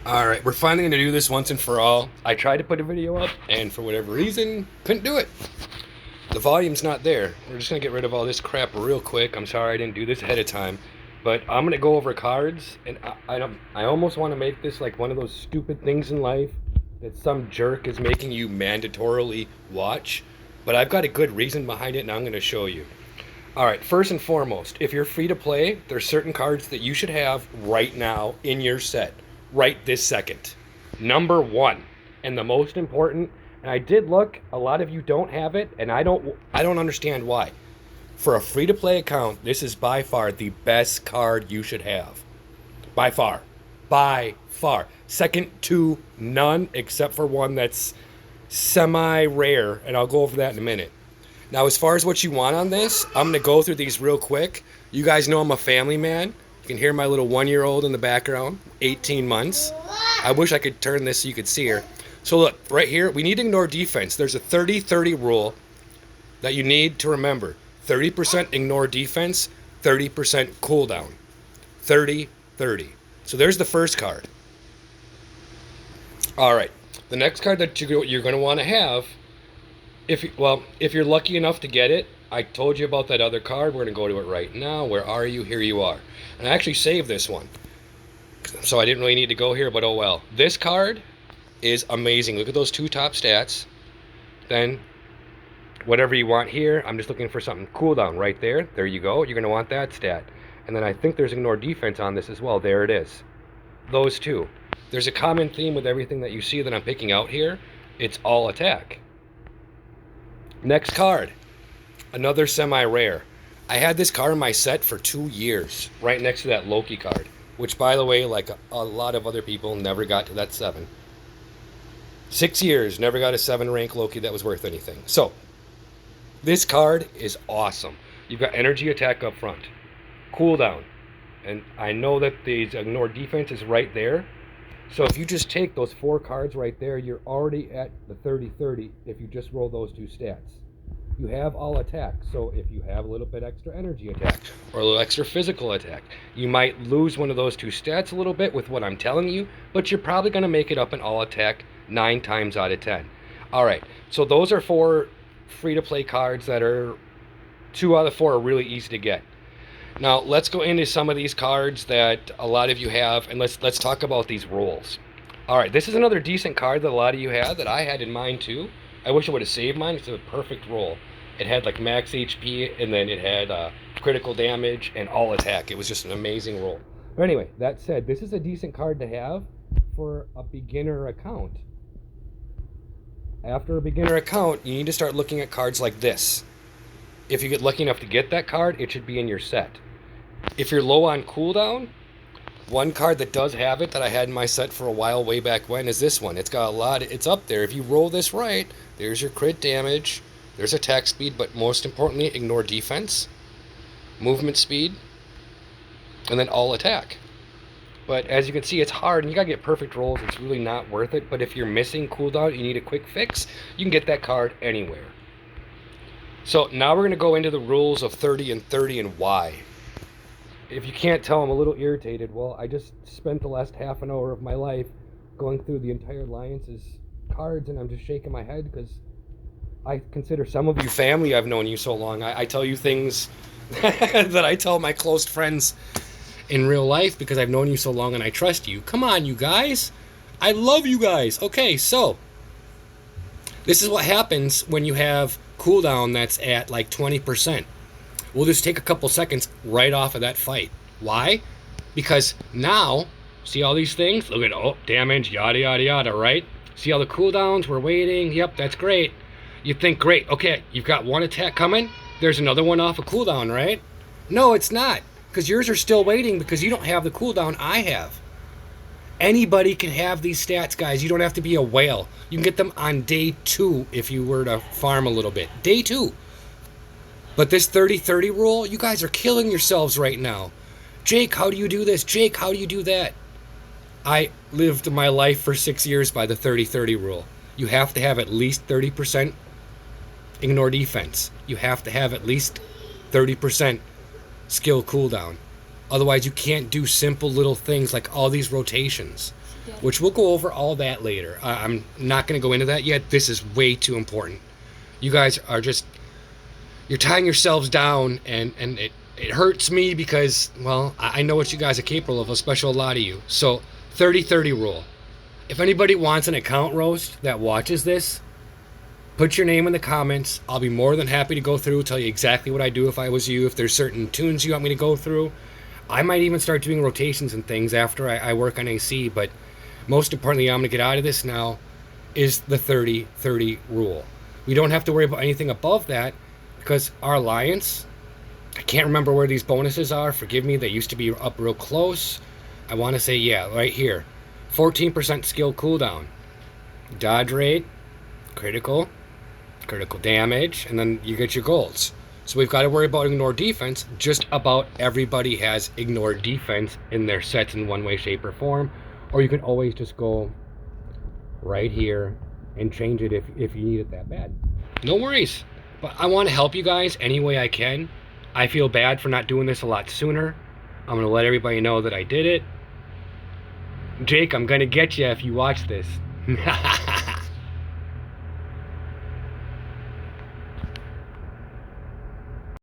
Alright, we're finally going to do this once and for all. I tried to put a video up, and for whatever reason, couldn't do it. The volume's not there. We're just going to get rid of all this crap real quick. I'm sorry I didn't do this ahead of time. But I'm going to go over cards, and I almost want to make this like one of those stupid things in life that some jerk is making you mandatorily watch. But I've got a good reason behind it, and I'm going to show you. Alright, first and foremost, if you're free to play, there's certain cards that you should have right now in your set. Right this second. Number one, and the most important, and I did look, a lot of you don't have it, and I don't understand why. For a free-to-play account, this is by far the best card you should have. By far. By far. Second to none, except for one that's semi-rare, and I'll go over that in a minute. Now, as far as what you want on this, I'm going to go through these real quick. You guys know I'm a family man. You can hear my little 1-year-old in the background, 18 months. I wish I could turn this so you could see her. So look, right here, we need to ignore defense. There's a 30-30 rule that you need to remember. 30% ignore defense, 30% cooldown. 30-30. So there's the first card. All right, the next card that you're going to want to have, if you're lucky enough to get it, I told you about that other card. We're going to go to it right now. Where are you? Here you are. And I actually saved this one, so I didn't really need to go here, but oh well. This card is amazing. Look at those two top stats. Then, whatever you want here, I'm just looking for something cooldown right there. There you go. You're going to want that stat. And then I think there's ignore defense on this as well. There it is. Those two. There's a common theme with everything that you see that I'm picking out here. It's all attack. Next card. Another semi-rare. I had this card in my set for 2 years, right next to that Loki card, which, by the way, like a lot of other people, never got to that 7. 6 years, never got a 7 rank Loki that was worth anything. So, this card is awesome. You've got energy attack up front, cooldown, and I know that the ignore defense is right there. So if you just take those 4 cards right there, you're already at the 30-30 if you just roll those 2 stats. You have all attack, so if you have a little bit extra energy attack or a little extra physical attack, you might lose one of those 2 stats a little bit with what I'm telling you, but you're probably going to make it up in all attack 9 times out of 10. Alright, so those are 4 free-to-play cards that are 2 out of 4 are really easy to get. Now, let's go into some of these cards that a lot of you have, and let's talk about these rolls. Alright, this is another decent card that a lot of you have that I had in mind too. I wish I would have saved mine. It's a perfect roll. It had like max HP, and then it had critical damage and all attack. It was just an amazing roll. But anyway, that said, this is a decent card to have for a beginner account. After a beginner account, you need to start looking at cards like this. If you get lucky enough to get that card, it should be in your set. If you're low on cooldown, one card that does have it that I had in my set for a while way back when is this one. It's got a lot. It's up there. If you roll this right, there's your crit damage. There's attack speed, but most importantly, ignore defense, movement speed, and then all attack. But as you can see, it's hard, and you gotta get perfect rolls. It's really not worth it. But if you're missing cooldown, you need a quick fix, you can get that card anywhere. So now we're gonna go into the rules of 30 and 30 and why. If you can't tell, I'm a little irritated. Well, I just spent the last half an hour of my life going through the entire Alliance's cards, and I'm just shaking my head because I consider some of you family. I've known you so long. I tell you things that I tell my close friends in real life because I've known you so long and I trust you. Come on, you guys. I love you guys. Okay, so this is what happens when you have cooldown that's at like 20%. We'll just take a couple seconds right off of that fight. Why? Because now, see all these things? Look at, oh, damage, yada, yada, yada, right? See all the cooldowns? We're waiting. Yep, that's great. You think, great, okay, you've got one attack coming. There's another one off a cooldown, right? No, it's not. Because yours are still waiting because you don't have the cooldown I have. Anybody can have these stats, guys. You don't have to be a whale. You can get them on day 2 if you were to farm a little bit. Day 2. But this 30-30 rule, you guys are killing yourselves right now. Jake, how do you do this? Jake, how do you do that? I lived my life for 6 years by the 30-30 rule. You have to have at least 30% ignore defense. You have to have at least 30% skill cooldown. Otherwise, you can't do simple little things like all these rotations. which we'll go over all that later. I'm not going to go into that yet. This is way too important. You guys are just, you're tying yourselves down, and it hurts me because, well, I know what you guys are capable of, especially a lot of you. So 30-30 rule. If anybody wants an account roast that watches this, put your name in the comments. I'll be more than happy to go through, tell you exactly what I do if I was you. If there's certain tunes you want me to go through, I might even start doing rotations and things after I work on AC. But most importantly, I'm going to get out of this now, is the 30-30 rule. We don't have to worry about anything above that because our alliance, I can't remember where these bonuses are. Forgive me, they used to be up real close. I want to say, yeah, right here. 14% skill cooldown. Dodge rate, critical damage, and then you get your golds. So we've got to worry about ignore defense. Just about everybody has ignore defense in their sets in one way, shape, or form. Or you can always just go right here and change it if you need it that bad. No worries. But I want to help you guys any way I can. I feel bad for not doing this a lot sooner. I'm going to let everybody know that I did it. Jake, I'm going to get you if you watch this.